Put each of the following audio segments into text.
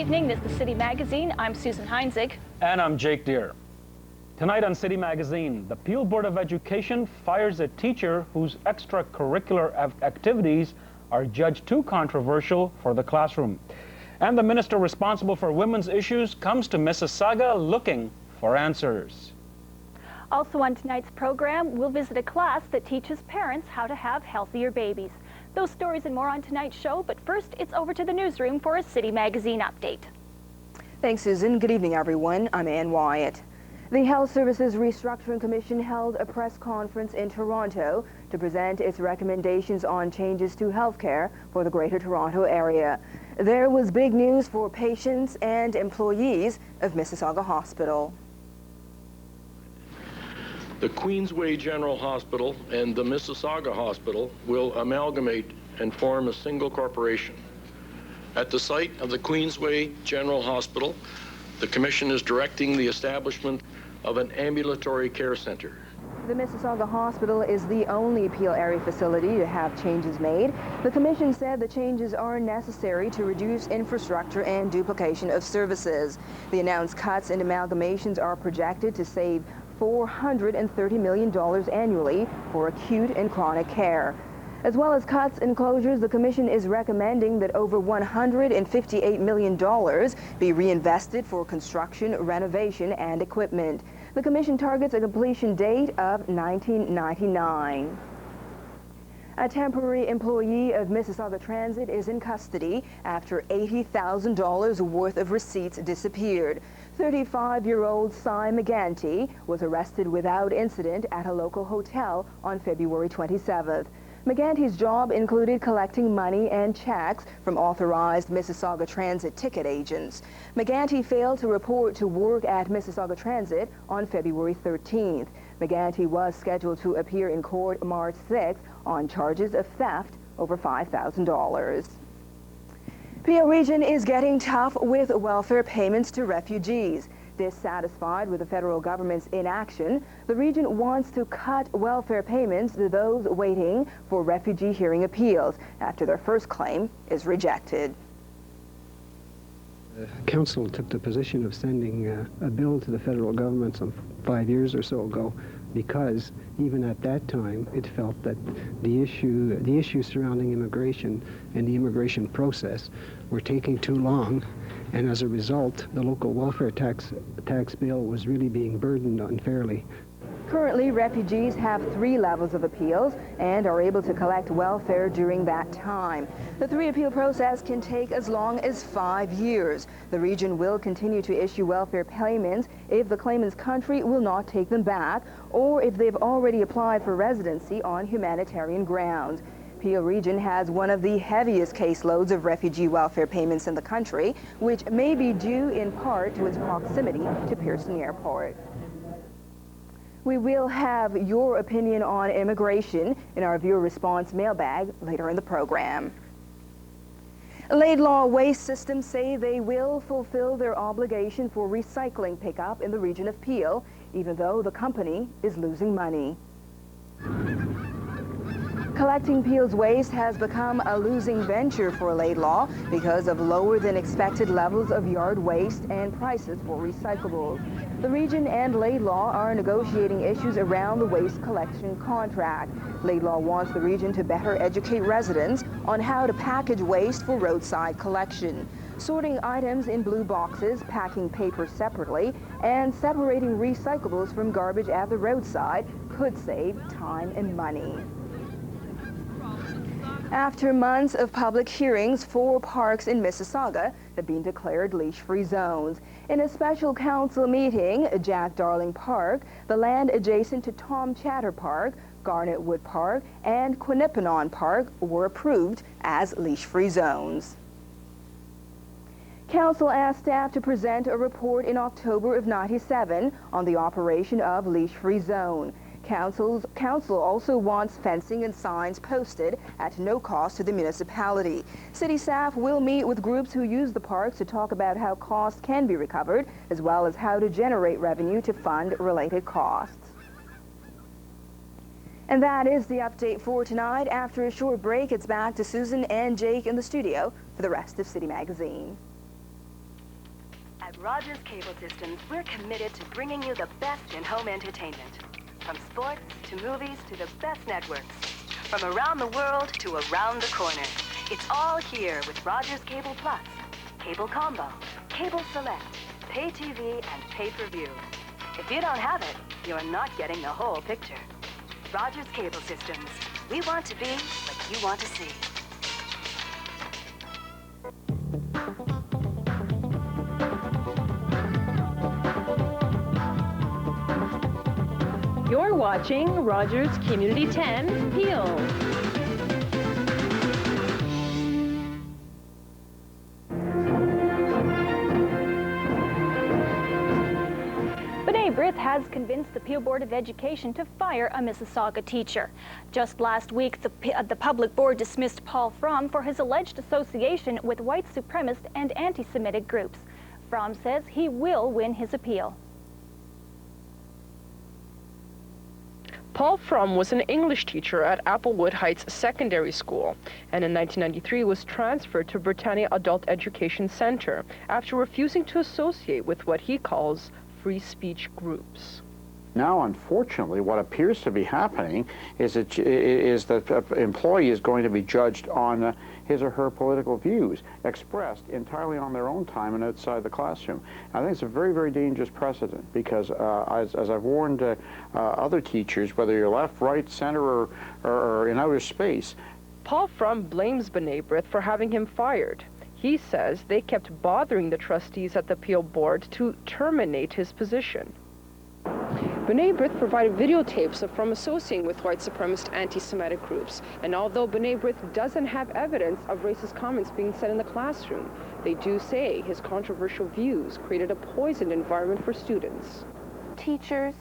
evening. This is City Magazine. I'm Susan Heinzig. And I'm Jake Deere. Tonight on City Magazine, the Peel Board of Education fires a teacher whose extracurricular activities are judged too controversial for the classroom. And the minister responsible for women's issues comes to Mississauga looking for answers. Also on tonight's program, we'll visit a class that teaches parents how to have healthier babies. Those stories and more on tonight's show, but first it's over to the newsroom for a City Magazine update. Thanks, Susan. Good evening, everyone. I'm Ann Wyatt. The Health Services Restructuring Commission held a press conference in Toronto to present its recommendations on changes to healthcare for the Greater Toronto Area. There was big news for patients and employees of Mississauga Hospital. The Queensway General Hospital and the Mississauga Hospital will amalgamate and form a single corporation. At the site of the Queensway General Hospital, the Commission is directing the establishment of an ambulatory care centre. The Mississauga Hospital is the only Peel area facility to have changes made. The Commission said the changes are necessary to reduce infrastructure and duplication of services. The announced cuts and amalgamations are projected to save $430 million annually for acute and chronic care. As well as cuts and closures, the Commission is recommending that over $158 million be reinvested for construction, renovation, and equipment. The Commission targets a completion date of 1999. A temporary employee of Mississauga Transit is in custody after $80,000 worth of receipts disappeared. 35-year-old Cy McGanty was arrested without incident at a local hotel on February 27th. McGanty's job included collecting money and checks from authorized Mississauga Transit ticket agents. McGanty failed to report to work at Mississauga Transit on February 13th. McGanty was scheduled to appear in court March 6th on charges of theft over $5,000. Peel Region is getting tough with welfare payments to refugees. Dissatisfied with the federal government's inaction, the region wants to cut welfare payments to those waiting for refugee hearing appeals after their first claim is rejected. The council took the position of sending a bill to the federal government some 5 years or so ago because even at that time it felt that the issues surrounding immigration and the immigration process were taking too long, and as a result the local welfare tax bill was really being burdened unfairly. Currently, refugees have 3 levels of appeals and are able to collect welfare during that time. The 3-appeal process can take as long as 5 years. The region will continue to issue welfare payments if the claimant's country will not take them back or if they've already applied for residency on humanitarian grounds. Peel Region has one of the heaviest caseloads of refugee welfare payments in the country, which may be due in part to its proximity to Pearson Airport. We will have your opinion on immigration in our viewer response mailbag later in the program. Laidlaw Waste Systems say they will fulfill their obligation for recycling pickup in the region of Peel, even though the company is losing money. Collecting Peel's waste has become a losing venture for Laidlaw because of lower than expected levels of yard waste and prices for recyclables. The region and Laidlaw are negotiating issues around the waste collection contract. Laidlaw wants the region to better educate residents on how to package waste for roadside collection. Sorting items in blue boxes, packing paper separately, and separating recyclables from garbage at the roadside could save time and money. After months of public hearings, 4 parks in Mississauga have been declared leash-free zones. In a special council meeting, Jack Darling Park, the land adjacent to Tom Chatter Park, Garnet Wood Park, and Quinnipinon Park were approved as leash-free zones. Council asked staff to present a report in October of '97 on the operation of leash-free zone. Council also wants fencing and signs posted at no cost to the municipality. City staff will meet with groups who use the parks to talk about how costs can be recovered, as well as how to generate revenue to fund related costs. And that is the update for tonight. After a short break, it's back to Susan and Jake in the studio for the rest of City Magazine. At Rogers Cable Systems, we're committed to bringing you the best in home entertainment. From sports to movies to the best networks. From around the world to around the corner. It's all here with Rogers Cable Plus, Cable Combo, Cable Select, Pay TV, and Pay-Per-View. If you don't have it, you're not getting the whole picture. Rogers Cable Systems. We want to be what you want to see. You're watching Rogers Community 10 Peel. B'nai B'rith has convinced the Peel Board of Education to fire a Mississauga teacher. Just last week, the public board dismissed Paul Fromm for his alleged association with white supremacist and anti-Semitic groups. Fromm says he will win his appeal. Paul Fromm was an English teacher at Applewood Heights Secondary School and in 1993 was transferred to Britannia Adult Education Center after refusing to associate with what he calls free speech groups. Now, unfortunately, what appears to be happening is that the employee is going to be judged on his or her political views, expressed entirely on their own time and outside the classroom. I think it's a very, very dangerous precedent because, as I've warned other teachers, whether you're left, right, center, or in outer space. Paul Fromm blames B'nai B'rith for having him fired. He says they kept bothering the trustees at the Peel Board to terminate his position. B'nai B'rith provided videotapes of Fromm associating with white supremacist anti-Semitic groups. And although B'nai B'rith doesn't have evidence of racist comments being said in the classroom, they do say his controversial views created a poisoned environment for students. Teachers,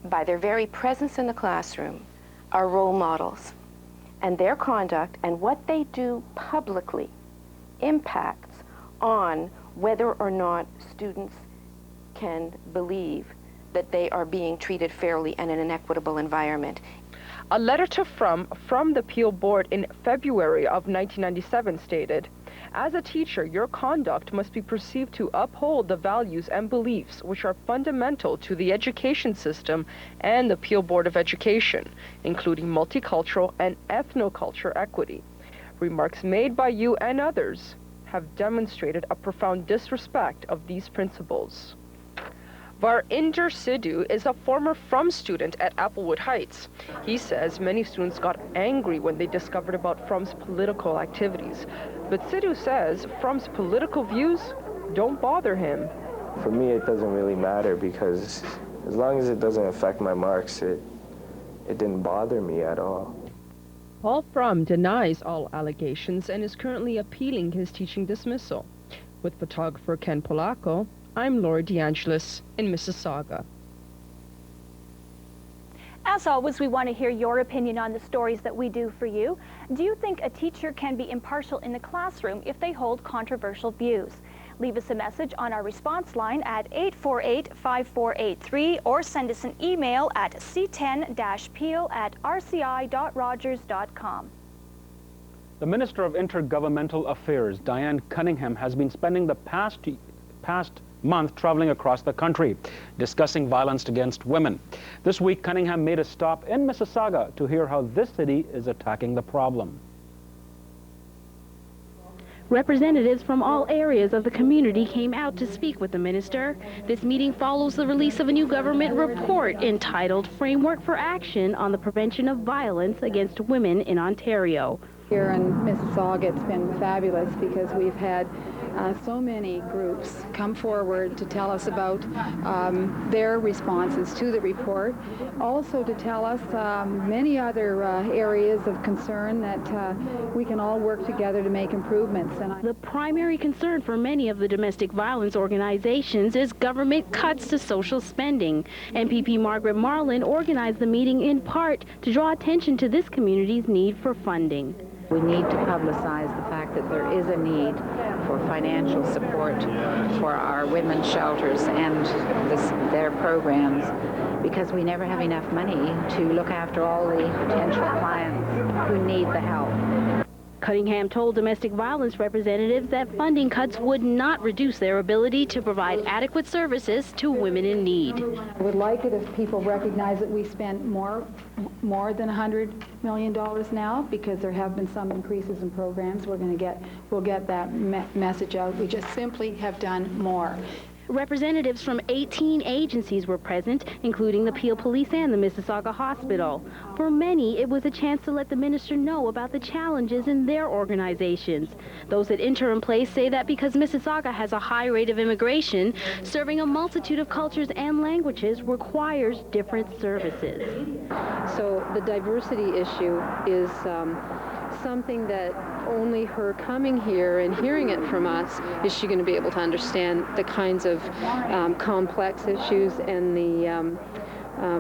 by their very presence in the classroom, are role models. And their conduct and what they do publicly impacts on whether or not students can believe that they are being treated fairly and in an equitable environment. A letter to Fromm from the Peel Board in February of 1997 stated, "As a teacher, your conduct must be perceived to uphold the values and beliefs which are fundamental to the education system and the Peel Board of Education, including multicultural and ethnocultural equity. Remarks made by you and others have demonstrated a profound disrespect of these principles." Varinder Sidhu is a former Fromm student at Applewood Heights. He says many students got angry when they discovered about Fromm's political activities. But Sidhu says Fromm's political views don't bother him. For me, it doesn't really matter because as long as it doesn't affect my marks, it didn't bother me at all. Paul Fromm denies all allegations and is currently appealing his teaching dismissal. With photographer Ken Polacco, I'm Laura DeAngelis in Mississauga. As always, we want to hear your opinion on the stories that we do for you. Do you think a teacher can be impartial in the classroom if they hold controversial views? Leave us a message on our response line at 848-5483 or send us an email at c10-peel@rci.rogers.com. The Minister of Intergovernmental Affairs, Diane Cunningham, has been spending the past month traveling across the country, discussing violence against women. This week, Cunningham made a stop in Mississauga to hear how this city is attacking the problem. Representatives from all areas of the community came out to speak with the minister. This meeting follows the release of a new government report entitled Framework for Action on the Prevention of Violence Against Women in Ontario. Here in Mississauga, it's been fabulous because we've had so many groups come forward to tell us about their responses to the report, also to tell us many other areas of concern that we can all work together to make improvements. The primary concern for many of the domestic violence organizations is government cuts to social spending. MPP Margaret Marlin organized the meeting in part to draw attention to this community's need for funding. We need to publicize the fact that there is a need for financial support for our women's shelters and their programs, because we never have enough money to look after all the potential clients who need the help. Cunningham told domestic violence representatives that funding cuts would not reduce their ability to provide adequate services to women in need. I would like it if people recognize that we spend more than $100 million now, because there have been some increases in programs. We'll get that message out. We just simply have done more. Representatives from 18 agencies were present, including the Peel Police and the Mississauga Hospital. For many, it was a chance to let the minister know about the challenges in their organizations. Those at Interim Place say that because Mississauga has a high rate of immigration, serving a multitude of cultures and languages requires different services. So the diversity issue is something that only her coming here and hearing it from us is she going to be able to understand the kinds of complex issues and the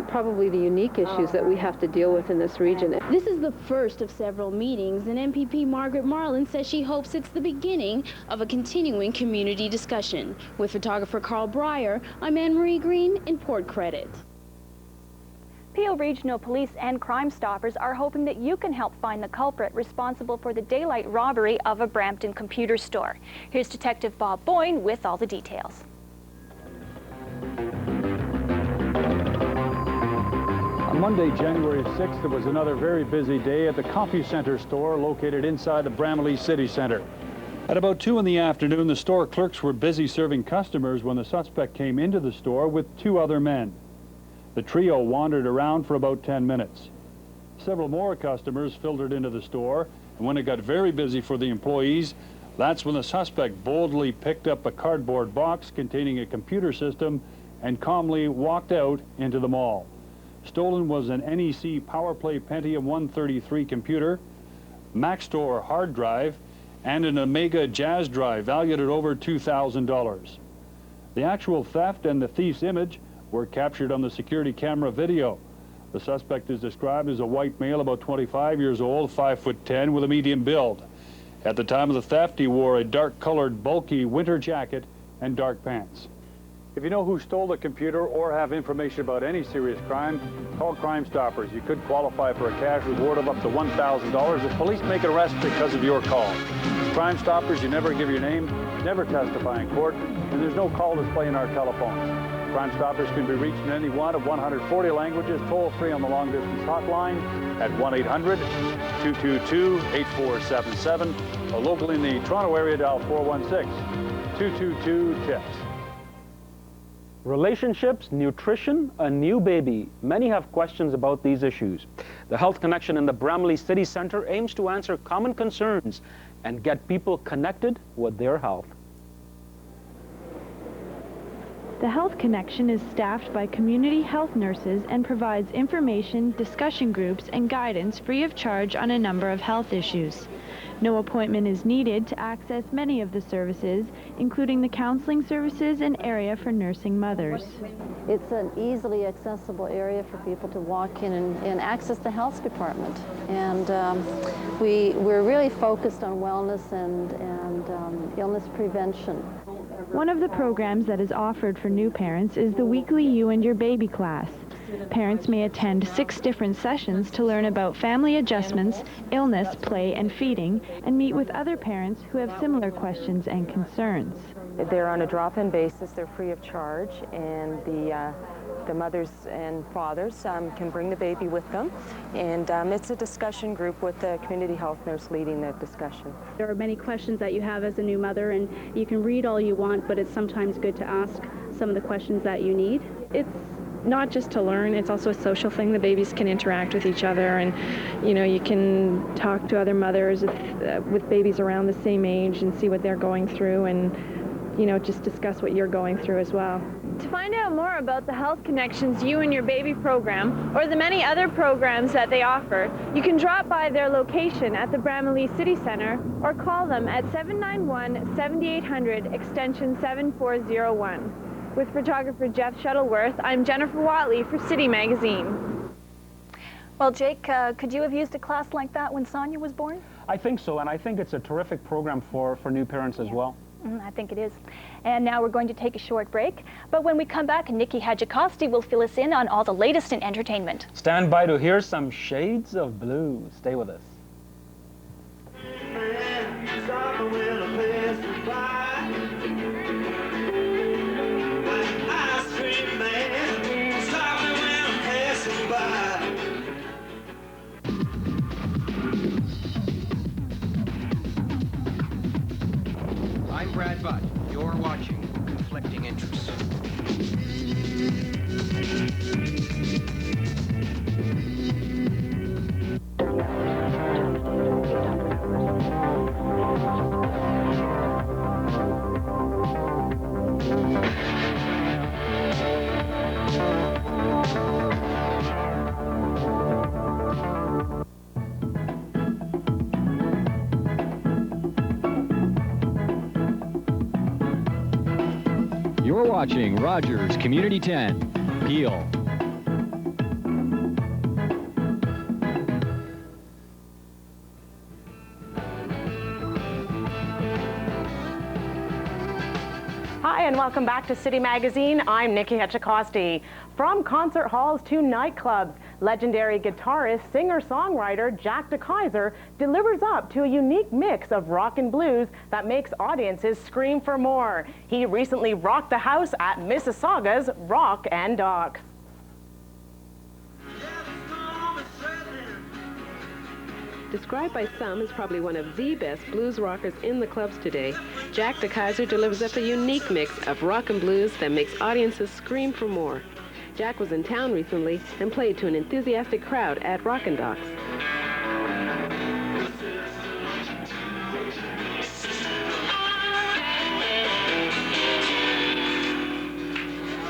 probably the unique issues that we have to deal with in this region. This is the first of several meetings, and MPP Margaret Marlin says she hopes it's the beginning of a continuing community discussion. With photographer Carl Breyer, I'm Anne-Marie Green in Port Credit. Peel Regional Police and Crime Stoppers are hoping that you can help find the culprit responsible for the daylight robbery of a Brampton computer store. Here's Detective Bob Boyne with all the details. On Monday, January 6th, it was another very busy day at the CompuCenter store located inside the Bramalea City Center. At about 2 in the afternoon, the store clerks were busy serving customers when the suspect came into the store with 2 other men. The trio wandered around for about 10 minutes. Several more customers filtered into the store, and when it got very busy for the employees, that's when the suspect boldly picked up a cardboard box containing a computer system and calmly walked out into the mall. Stolen was an NEC PowerPlay Pentium 133 computer, Maxtor hard drive, and an Omega Jazz drive valued at over $2,000. The actual theft and the thief's image were captured on the security camera video. The suspect is described as a white male about 25 years old, 5'10", with a medium build. At the time of the theft, he wore a dark-colored, bulky winter jacket and dark pants. If you know who stole the computer or have information about any serious crime, call Crime Stoppers. You could qualify for a cash reward of up to $1,000 if police make an arrest because of your call. Crime Stoppers, you never give your name, never testify in court, and there's no call display in our telephones. Crime Stoppers can be reached in any one of 140 languages, toll-free on the long-distance hotline at 1-800-222-8477, or locally in the Toronto area, dial 416-222-TIPS. Relationships, nutrition, a new baby. Many have questions about these issues. The Health Connection in the Bramalea City Centre aims to answer common concerns and get people connected with their health. The Health Connection is staffed by community health nurses and provides information, discussion groups, and guidance free of charge on a number of health issues. No appointment is needed to access many of the services, including the counseling services and area for nursing mothers. It's an easily accessible area for people to walk in and access the health department. And we're really focused on wellness and illness prevention. One of the programs that is offered for new parents is the weekly You and Your Baby class. Parents may attend 6 different sessions to learn about family adjustments, illness, play, and feeding, and meet with other parents who have similar questions and concerns. They're on a drop-in basis, they're free of charge, and the mothers and fathers can bring the baby with them, and it's a discussion group with the community health nurse leading the discussion. There are many questions that you have as a new mother, and you can read all you want, but it's sometimes good to ask some of the questions that you need. It's not just to learn, it's also a social thing. The babies can interact with each other, and you can talk to other mothers with babies around the same age and see what they're going through, and just discuss what you're going through as well. To find out more about the Health Connections You and Your Baby program, or the many other programs that they offer, you can drop by their location at the Bramalea City Centre or call them at 791-7800 extension 7401. With photographer Jeff Shuttleworth, I'm Jennifer Watley for City Magazine. Well, Jake, could you have used a class like that when Sonia was born? I think so, and I think it's a terrific program for new parents as well. I think it is. And now we're going to take a short break, but when we come back, Nikki Hadjikosti will fill us in on all the latest in entertainment. Stand by to hear some shades of blue. Stay with us. I'm Brad Butt. You're watching Conflicting Interests. You're watching Rogers Community 10, Peel. Hi, and welcome back to City Magazine. I'm Nikki Hetchikosti. From concert halls to nightclubs, legendary guitarist, singer-songwriter Jack DeKaiser delivers up to a unique mix of rock and blues that makes audiences scream for more. He recently rocked the house at Mississauga's Rock and Docks. Described by some as probably one of the best blues rockers in the clubs today, Jack DeKaiser delivers up a unique mix of rock and blues that makes audiences scream for more. Jack was in town recently and played to an enthusiastic crowd at Rock and Docks.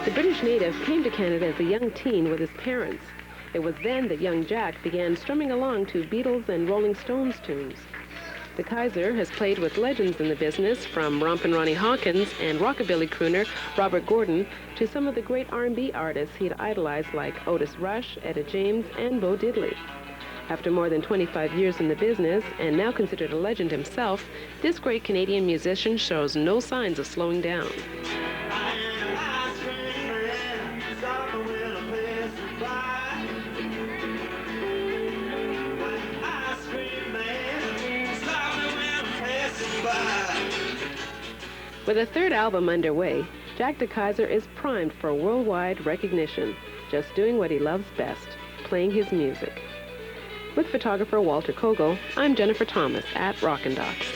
The British native came to Canada as a young teen with his parents. It was then that young Jack began strumming along to Beatles and Rolling Stones tunes. DeKaiser has played with legends in the business, from Rompin' Ronnie Hawkins and rockabilly crooner Robert Gordon to some of the great R&B artists he'd idolized like Otis Rush, Etta James, and Bo Diddley. After more than 25 years in the business, and now considered a legend himself, this great Canadian musician shows no signs of slowing down. With a third album underway, Jack DeKaiser is primed for worldwide recognition, just doing what he loves best, playing his music. With photographer Walter Kogel, I'm Jennifer Thomas at Rock and Docks.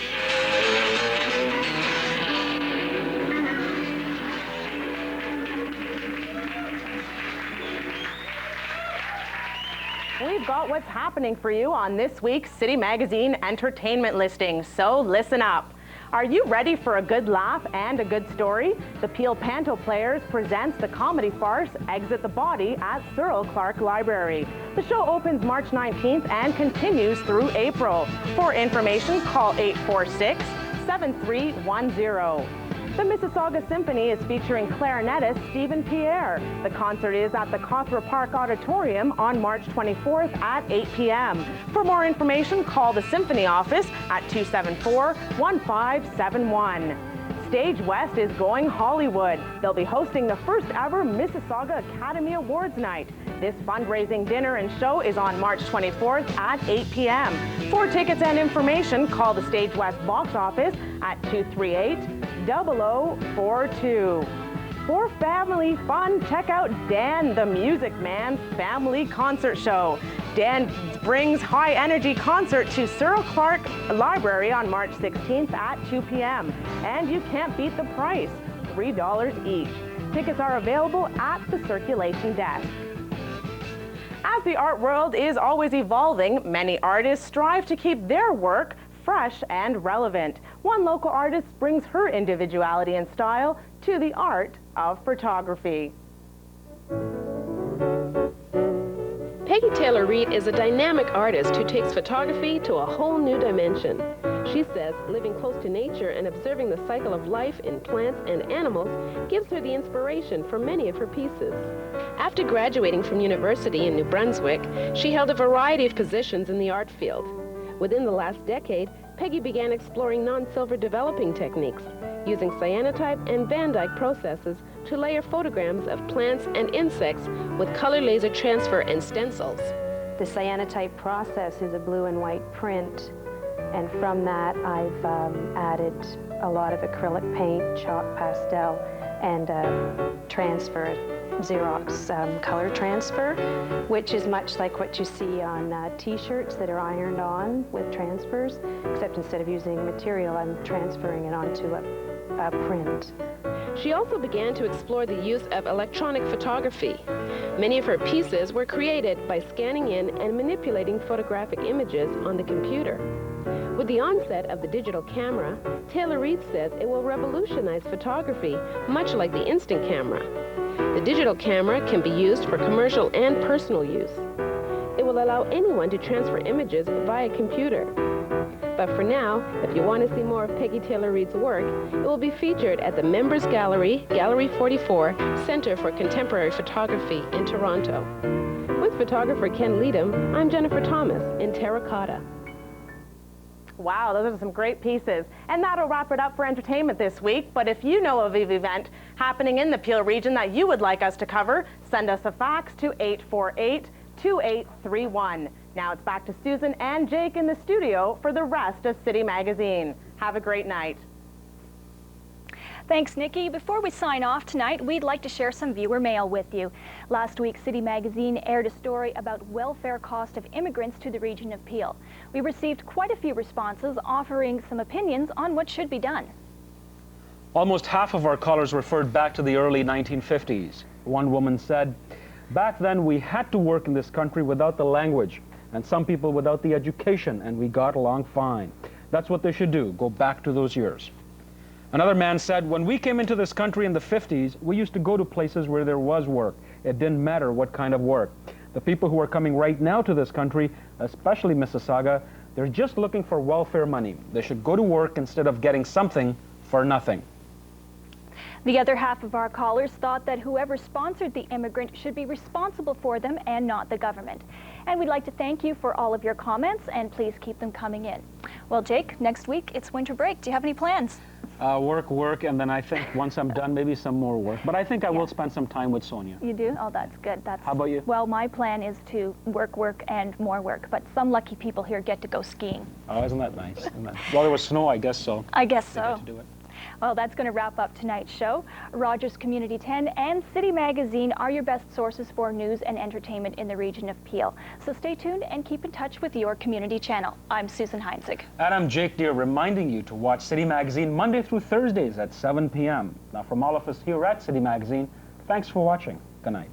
We've got what's happening for you on this week's City Magazine entertainment listing, so listen up. Are you ready for a good laugh and a good story? The Peel Panto Players presents the comedy farce Exit the Body at Cyril Clark Library. The show opens March 19th and continues through April. For information, call 846-7310. The Mississauga Symphony is featuring clarinetist Stephen Pierre. The concert is at the Cawthra Park Auditorium on March 24th at 8 p.m. For more information, call the Symphony office at 274-1571. Stage West is going Hollywood. They'll be hosting the first ever Mississauga Academy Awards Night. This fundraising dinner and show is on March 24th at 8 p.m. For tickets and information, call the Stage West box office at 238-0042. For family fun, check out Dan the Music Man's Family Concert Show. Dan brings high-energy concert to Cyril Clark Library on March 16th at 2 p.m. And you can't beat the price, $3 each. Tickets are available at the circulation desk. As the art world is always evolving, many artists strive to keep their work fresh and relevant. One local artist brings her individuality and style to the art of photography. Peggy Taylor Reid is a dynamic artist who takes photography to a whole new dimension. She says living close to nature and observing the cycle of life in plants and animals gives her the inspiration for many of her pieces. After graduating from university in New Brunswick, she held a variety of positions in the art field. Within the last decade, Peggy began exploring non-silver developing techniques, using cyanotype and Van Dyke processes to layer photograms of plants and insects with color laser transfer and stencils. The cyanotype process is a blue and white print, and from that I've added a lot of acrylic paint, chalk, pastel, and transfer, Xerox color transfer, which is much like what you see on t-shirts that are ironed on with transfers, except instead of using material, I'm transferring it onto a print. She also began to explore the use of electronic photography. Many of her pieces were created by scanning in and manipulating photographic images on the computer. With the onset of the digital camera, Taylor Reid says it will revolutionize photography, much like the instant camera. The digital camera can be used for commercial and personal use. It will allow anyone to transfer images via computer. But for now, if you want to see more of Peggy Taylor Reid's work, it will be featured at the Members Gallery, Gallery 44, Center for Contemporary Photography in Toronto. With photographer Ken Leadham, I'm Jennifer Thomas in Terracotta. Wow, those are some great pieces. And that'll wrap it up for entertainment this week. But if you know of an event happening in the Peel region that you would like us to cover, send us a fax to 848-2831. Now it's back to Susan and Jake in the studio for the rest of City Magazine. Have a great night. Thanks, Nikki. Before we sign off tonight, we'd like to share some viewer mail with you. Last week, City Magazine aired a story about welfare cost of immigrants to the region of Peel. We received quite a few responses offering some opinions on what should be done. Almost half of our callers referred back to the early 1950s. One woman said, "Back then we had to work in this country without the language, and some people without the education, and we got along fine. That's what they should do, go back to those years." Another man said, "When we came into this country in the 50s, we used to go to places where there was work. It didn't matter what kind of work. The people who are coming right now to this country, especially Mississauga, they're just looking for welfare money. They should go to work instead of getting something for nothing." The other half of our callers thought that whoever sponsored the immigrant should be responsible for them and not the government. And we'd like to thank you for all of your comments, and please keep them coming in. Well, Jake, next week it's winter break. Do you have any plans? Work, and then I think once I'm done, maybe some more work. But I think I will spend some time with Sonia. You do? Oh, that's good. How about you? Well, my plan is to work, and more work. But some lucky people here get to go skiing. Oh, isn't that nice? Well, there was snow, I guess so. I guess so. They get to do it. Well, that's going to wrap up tonight's show. Rogers Community 10 and City Magazine are your best sources for news and entertainment in the region of Peel. So stay tuned and keep in touch with your community channel. I'm Susan Heinzig. And I'm Jake Deere, reminding you to watch City Magazine Monday through Thursdays at 7 p.m. Now, from all of us here at City Magazine, thanks for watching. Good night.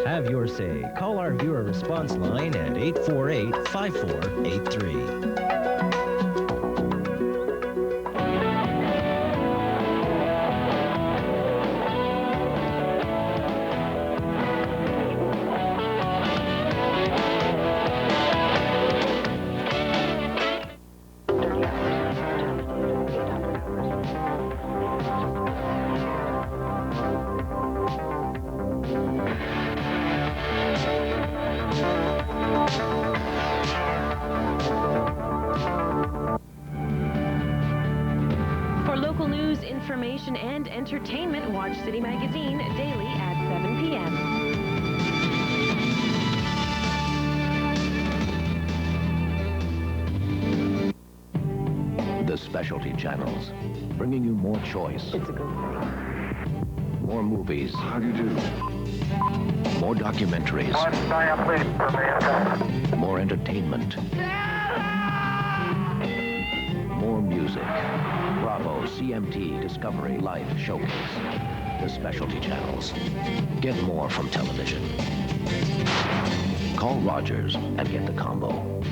Have your say. Call our viewer response line at 848-5483. Information and entertainment, watch City Magazine daily at 7 p.m. The specialty channels, bringing you more choice. It's a good thing. More movies. How do you do? More documentaries. More entertainment. More music. Bravo, CMT, Discovery, Life, Showcase. The specialty channels. Get more from television. Call Rogers and get the combo.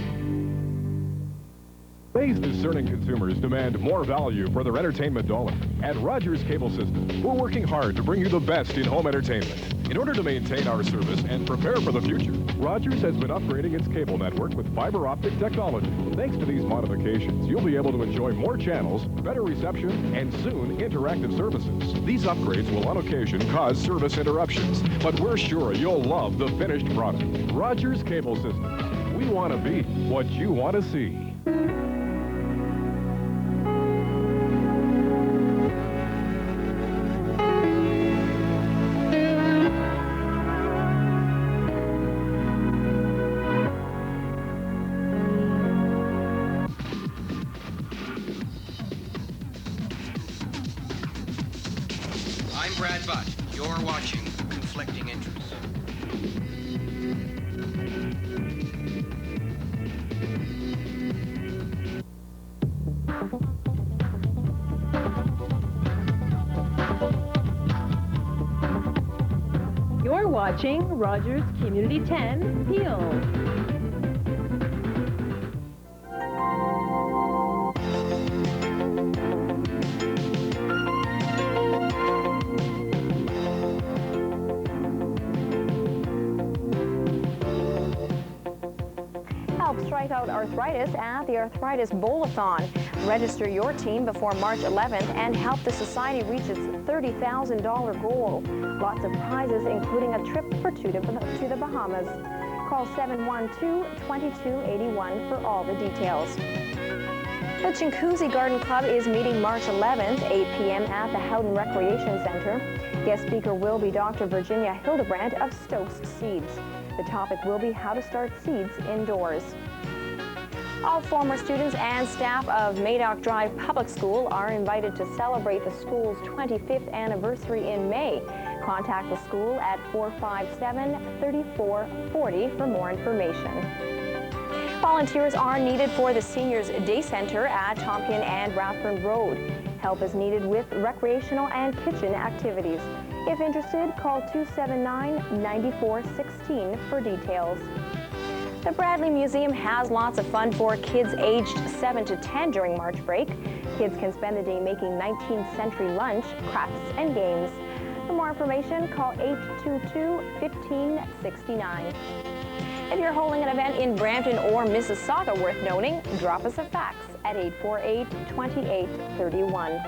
Today's discerning consumers demand more value for their entertainment dollar. At Rogers Cable Systems, we're working hard to bring you the best in home entertainment. In order to maintain our service and prepare for the future, Rogers has been upgrading its cable network with fiber optic technology. Thanks to these modifications, you'll be able to enjoy more channels, better reception, and soon interactive services. These upgrades will on occasion cause service interruptions, but we're sure you'll love the finished product. Rogers Cable Systems. We want to be what you want to see. I'm Brad Butt. You're watching Conflicting Interests. You're watching Rogers Community 10 Peel. Help strike out arthritis at the Arthritis Bowl-a-thon. Register your team before March 11th and help the society reach its $30,000 goal. Lots of prizes, including a trip for two to the Bahamas. Call 712-2281 for all the details. The Chinguacousy Garden Club is meeting March 11th, 8 p.m. at the Howden Recreation Center. Guest speaker will be Dr. Virginia Hildebrandt of Stokes Seeds. The topic will be how to start seeds indoors. All former students and staff of Madoc Drive Public School are invited to celebrate the school's 25th anniversary in May. Contact the school at 457-3440 for more information. Volunteers are needed for the Seniors Day Center at Tompkin and Rathburn Road. Help is needed with recreational and kitchen activities. If interested, call 279-9416 for details. The Bradley Museum has lots of fun for kids aged 7 to 10 during March break. Kids can spend the day making 19th century lunch, crafts, and games. For more information, call 822-1569. If you're holding an event in Brampton or Mississauga worth noting, drop us a fax at 848-2831.